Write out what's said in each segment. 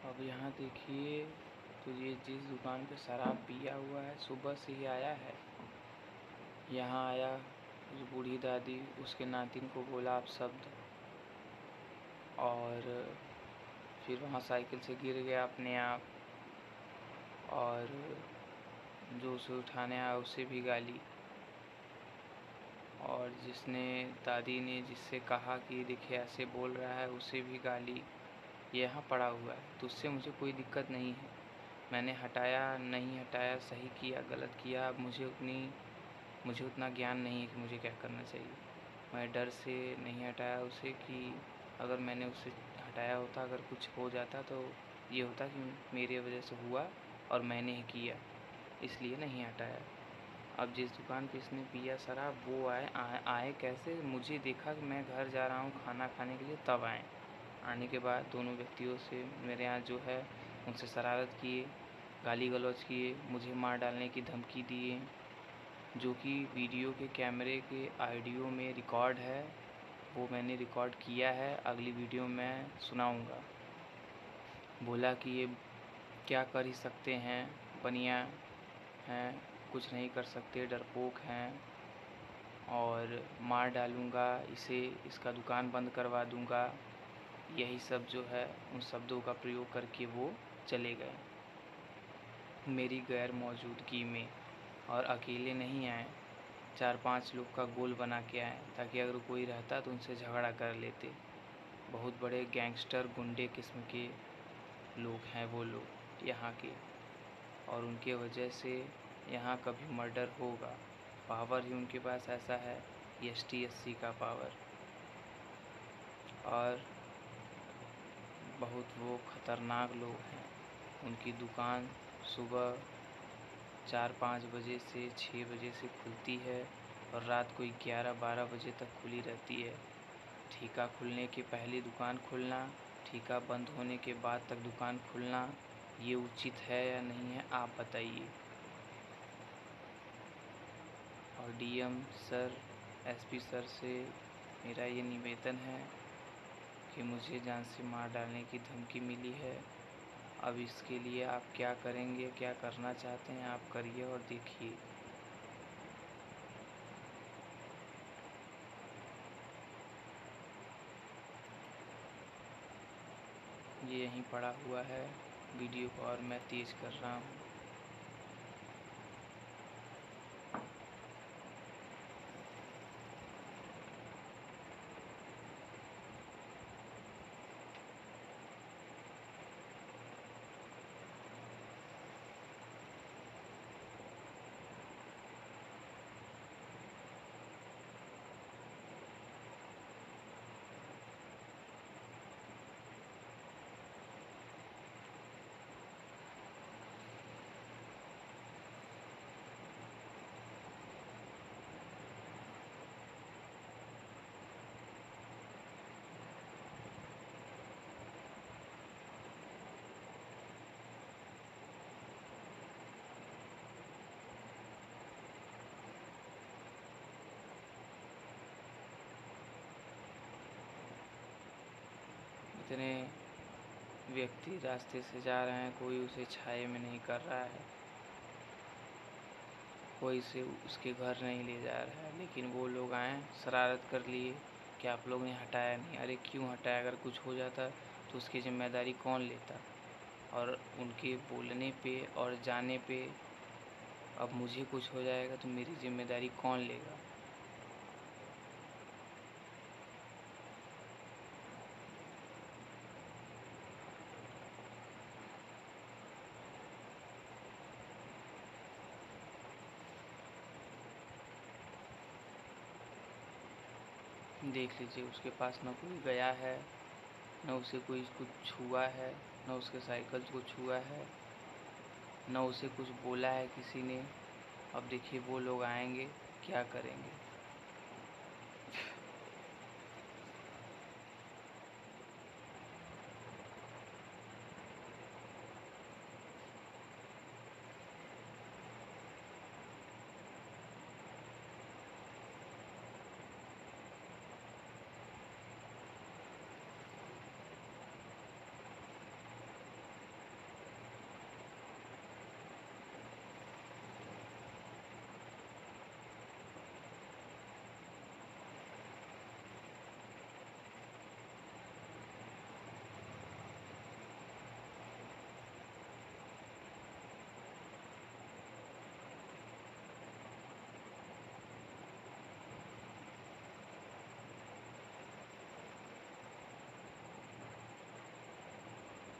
अब यहाँ देखिए, तो ये जिस दुकान पे शराब पिया हुआ है सुबह से ही आया है। यहाँ आया, उस बूढ़ी दादी उसके नातिन को बोला आप शब्द, और फिर वहाँ साइकिल से गिर गया अपने आप, और जो उसे उठाने आया उसे भी गाली, और जिसने दादी ने जिससे कहा कि देखिए ऐसे बोल रहा है उसे भी गाली। ये यहाँ पड़ा हुआ है, तो उससे मुझे कोई दिक्कत नहीं है। मैंने हटाया नहीं हटाया, सही किया गलत किया, अब मुझे उतना ज्ञान नहीं है कि मुझे क्या करना चाहिए। मैं डर से नहीं हटाया उसे कि अगर मैंने उसे हटाया होता, अगर कुछ हो जाता तो ये होता कि मेरे वजह से हुआ और मैंने ही किया, इसलिए नहीं हटाया। अब जिस दुकान पे इसने पिया शराब वो आए कैसे, मुझे देखा कि मैं घर जा रहा हूँ खाना खाने के लिए, तब आए। आने के बाद दोनों व्यक्तियों से मेरे यहाँ जो है उनसे शरारत किए, गाली गलौज किए, मुझे मार डालने की धमकी दिए, जो कि वीडियो के कैमरे के ऑडियो में रिकॉर्ड है। वो मैंने रिकॉर्ड किया है, अगली वीडियो में सुनाऊंगा। बोला कि ये क्या कर ही सकते हैं, बनिया हैं, कुछ नहीं कर सकते, डरपोक हैं, और मार डालूंगा इसे, इसका दुकान बंद करवा दूंगा। यही सब जो है उन शब्दों का प्रयोग करके वो चले गए मेरी गैर मौजूदगी में, और अकेले नहीं आए, 4-5 लोग का गोल बना के आए, ताकि अगर कोई रहता तो उनसे झगड़ा कर लेते। बहुत बड़े गैंगस्टर गुंडे किस्म के लोग हैं वो लोग यहाँ के, और उनके वजह से यहाँ कभी मर्डर होगा। पावर ही उनके पास ऐसा है, ST SC का पावर। और बहुत वो ख़तरनाक लोग हैं। उनकी दुकान सुबह 4-5 बजे से 6 बजे से खुलती है, और रात को 11-12 बजे तक खुली रहती है। ठेका खुलने के पहले दुकान खुलना, ठेका बंद होने के बाद तक दुकान खुलना, ये उचित है या नहीं है, आप बताइए। और DM सर, SP सर से मेरा ये निवेदन है कि मुझे जान से मार डालने की धमकी मिली है। अब इसके लिए आप क्या करेंगे, क्या करना चाहते हैं आप करिए और देखिए। ये यहीं पड़ा हुआ है, वीडियो को और मैं तेज़ कर रहा हूँ। इतने व्यक्ति रास्ते से जा रहे हैं, कोई उसे छाये में नहीं कर रहा है, कोई से उसके घर नहीं ले जा रहा है, लेकिन वो लोग आए, शरारत कर लिए कि आप लोगों ने हटाया नहीं। अरे क्यों हटाया? अगर कुछ हो जाता तो उसकी जिम्मेदारी कौन लेता? और उनके बोलने पे और जाने पे अब मुझे कुछ हो जाएगा तो मेरी जिम्मेदारी कौन लेगा? देख लीजिए, उसके पास ना कोई गया है, न उसे कोई कुछ छुआ है, न उसके साइकिल को छुआ है, न उसे कुछ बोला है किसी ने। अब देखिए वो लोग आएंगे, क्या करेंगे।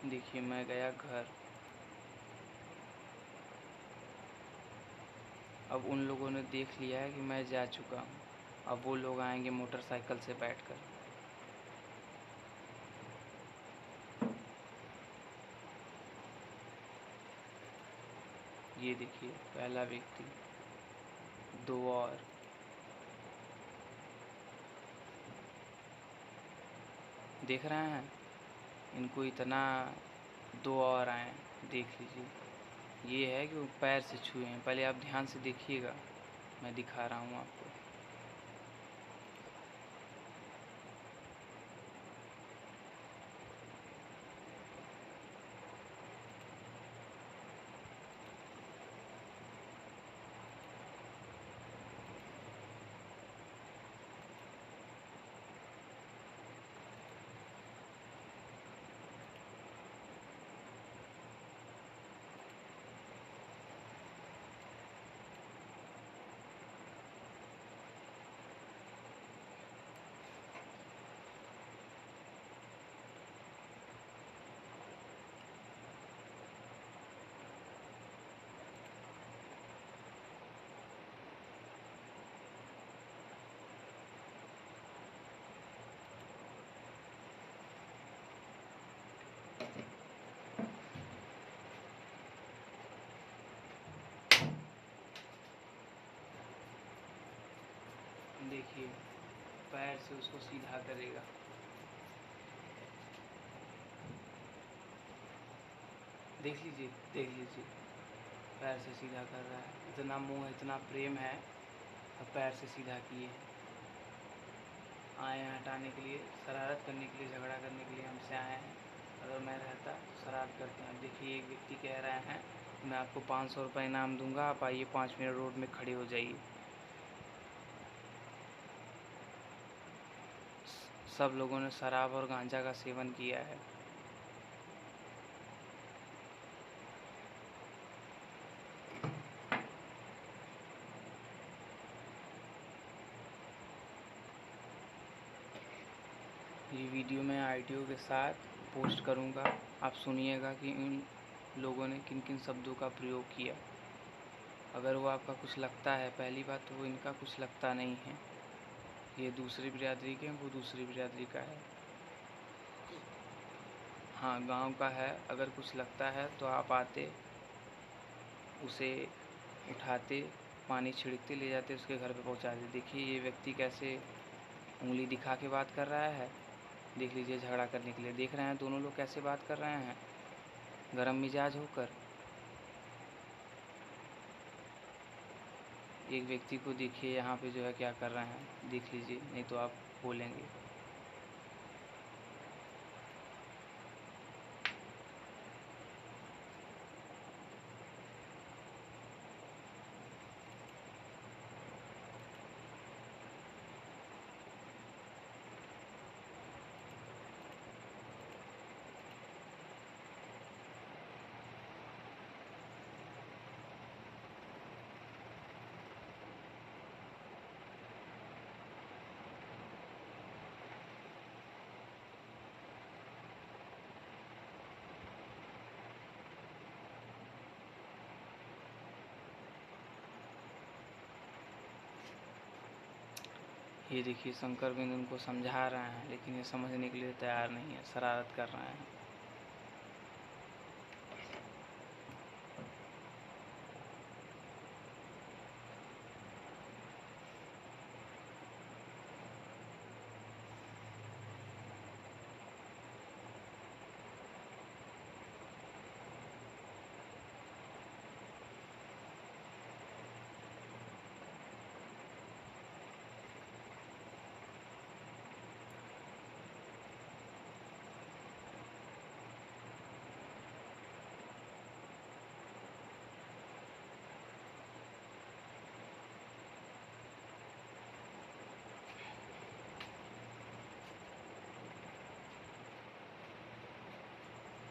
देखिए मैं गया घर। अब उन लोगों ने देख लिया है कि मैं जा चुका हूँ। अब वो लोग आएंगे मोटरसाइकिल से बैठकर। ये देखिए पहला व्यक्ति, दो और। देख रहे हैं इनको इतना, दो और आए, देख लीजिए। ये है कि वो पैर से छुए हैं। पहले आप ध्यान से देखिएगा, मैं दिखा रहा हूँ आपको। देखिए पैर से उसको सीधा करेगा। देख लीजिए, देख लीजिए, पैर से सीधा कर रहा है। इतना मोह, इतना प्रेम है, और पैर से सीधा किए। आए हैं हटाने के लिए, शरारत करने के लिए, झगड़ा करने के लिए हमसे आए हैं। अगर मैं रहता तो शरारत करते हैं। देखिए एक व्यक्ति कह रहे हैं मैं आपको 500 रुपये इनाम दूंगा, आप आइए 5 मिनट रोड में खड़े हो जाइए। सब लोगों ने शराब और गांजा का सेवन किया है। ये वीडियो मैं ऑडियो के साथ पोस्ट करूँगा, आप सुनिएगा कि इन लोगों ने किन किन शब्दों का प्रयोग किया। अगर वो आपका कुछ लगता है, पहली बात तो वो इनका कुछ लगता नहीं है। ये दूसरी बिरादरी के हैं, वो दूसरी बिरादरी का है। हाँ गांव का है। अगर कुछ लगता है तो आप आते, उसे उठाते, पानी छिड़कते, ले जाते, उसके घर पे पहुंचाते। देखिए ये व्यक्ति कैसे उंगली दिखा के बात कर रहा है। देख लीजिए झगड़ा करने के लिए। देख रहे हैं दोनों लोग कैसे बात कर रहे हैं, गरम मिजाज होकर। एक व्यक्ति को देखिए यहाँ पे जो है क्या कर रहे हैं, देख लीजिए, नहीं तो आप बोलेंगे। ये देखिए शंकर बिंदु उनको समझा रहे हैं, लेकिन ये समझने के लिए तैयार नहीं है, शरारत कर रहे हैं।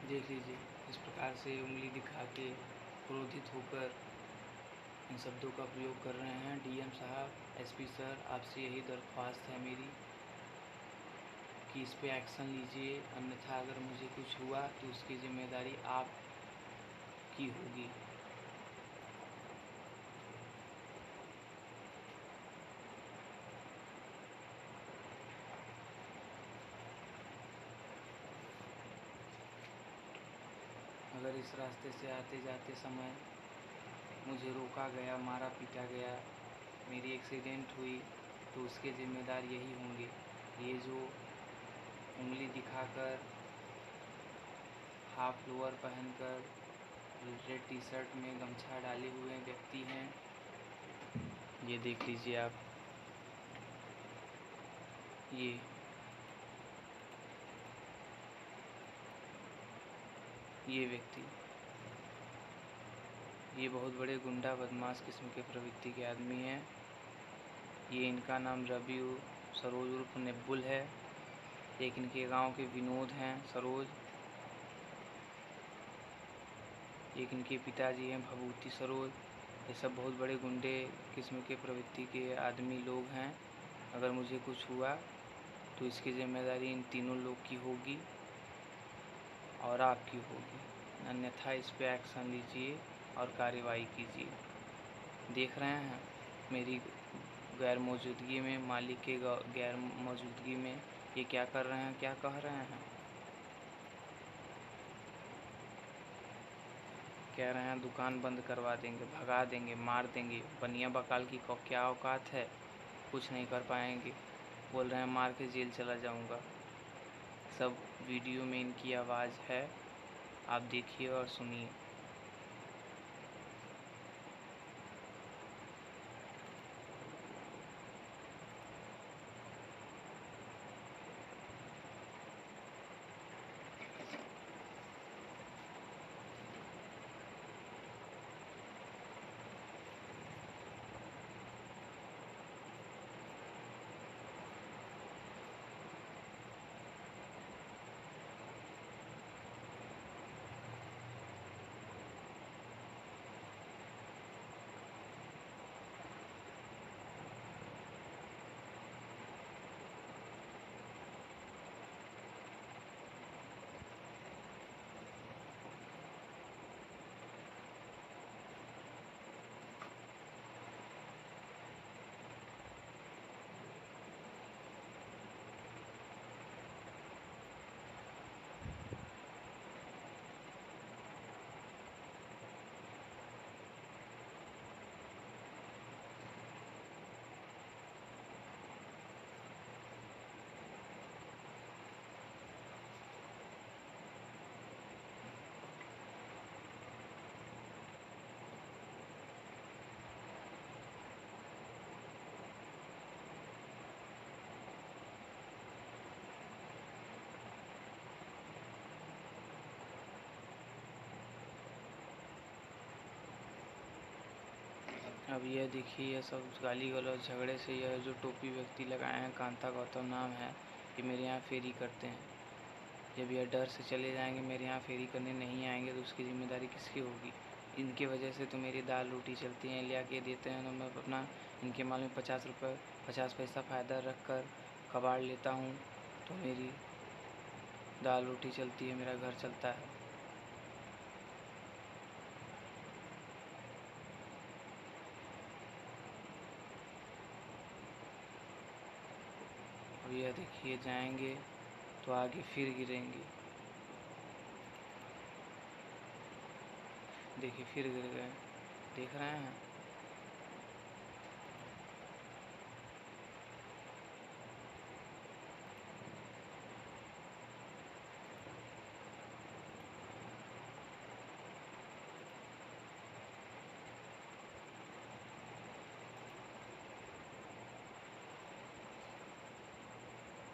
देख लीजिए इस प्रकार से उंगली दिखा के क्रोधित होकर इन शब्दों का प्रयोग कर रहे हैं। डीएम साहब, एसपी सर, आपसे यही दरख्वास्त है मेरी कि इस पे एक्शन लीजिए, अन्यथा अगर मुझे कुछ हुआ तो उसकी ज़िम्मेदारी आपकी होगी। अगर इस रास्ते से आते जाते समय मुझे रोका गया, मारा पीटा गया, मेरी एक्सीडेंट हुई, तो उसके ज़िम्मेदार यही होंगे। ये जो उंगली दिखाकर, हाफ लोअर पहनकर, रेड टी शर्ट में गमछा डाले हुए व्यक्ति हैं, ये देख लीजिए आप। ये व्यक्ति, ये बहुत बड़े गुंडा बदमाश किस्म के प्रवृत्ति के आदमी हैं। ये इनका नाम रवि सरोज उर्फ निब्बुल है। एक इनके गांव के विनोद हैं सरोज। एक इनके पिताजी हैं भभूति सरोज। ये सब बहुत बड़े गुंडे किस्म के प्रवृत्ति के आदमी लोग हैं। अगर मुझे कुछ हुआ तो इसकी ज़िम्मेदारी इन तीनों लोग की होगी और आपकी होगी, अन्यथा इस पे एक्शन लीजिए और कार्रवाई कीजिए। देख रहे हैं मेरी गैर मौजूदगी में, मालिक के गैर मौजूदगी में ये क्या कर रहे हैं, क्या कह रहे हैं। कह रहे हैं दुकान बंद करवा देंगे, भगा देंगे, मार देंगे। बनिया बकाल की क्या औकात है, कुछ नहीं कर पाएंगे। बोल रहे हैं मार के जेल चला जाऊंगा। सब वीडियो में इनकी आवाज़ है, आप देखिए और सुनिए। अब यह देखिए, यह सब गाली गलौज झगड़े से, यह जो टोपी व्यक्ति लगाए हैं, कांता गौतम नाम है, ये मेरे यहाँ फेरी करते हैं। जब यह डर से चले जाएंगे, मेरे यहाँ फेरी करने नहीं आएंगे, तो उसकी ज़िम्मेदारी किसकी होगी। इनके वजह से तो मेरी दाल रोटी चलती हैं। ले आके देते हैं तो मैं अपना इनके माल में 50 पैसा फ़ायदा रख कर कबाड़ लेता हूँ, तो मेरी दाल रोटी चलती है, मेरा घर चलता है। और यह देखिए जाएंगे तो आगे फिर गिरेंगे। देखिए फिर गिर गए, देख रहे हैं।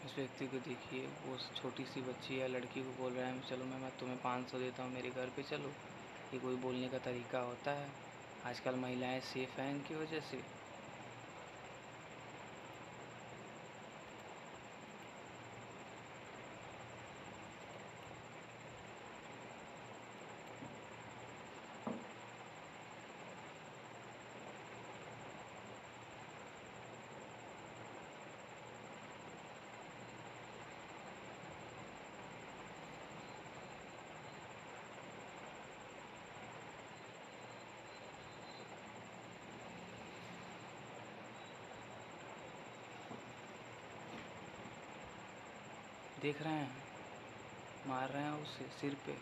इस व्यक्ति को देखिए, वो छोटी सी बच्ची है, लड़की को बोल रहा है चलो मैं तुम्हें 500 देता हूँ, मेरे घर पे चलो। ये कोई बोलने का तरीका होता है। आजकल महिलाएं सेफ हैं इनकी वजह से। देख रहे हैं, मार रहे हैं उसे सिर पे,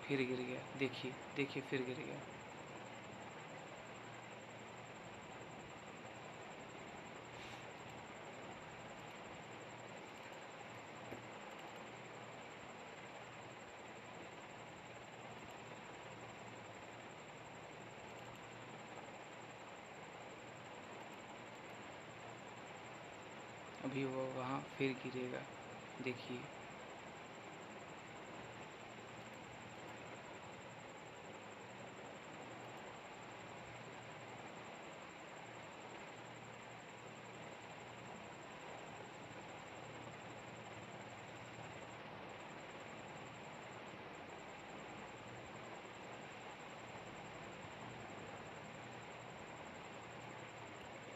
फिर गिर गया। देखिए देखिए, फिर गिर गया। अभी वो वहाँ फिर गिरेगा, देखिए।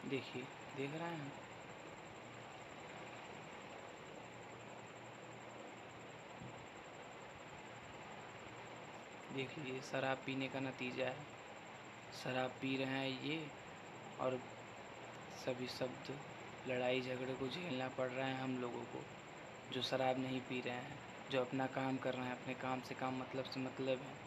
देखिए, देख रहे हैं। देख लीजिए, शराब पीने का नतीजा है। शराब पी रहे हैं ये, और सभी शब्द, लड़ाई झगड़े को झेलना पड़ रहा है हम लोगों को, जो शराब नहीं पी रहे हैं, जो अपना काम कर रहे हैं, अपने काम से काम मतलब से मतलब है।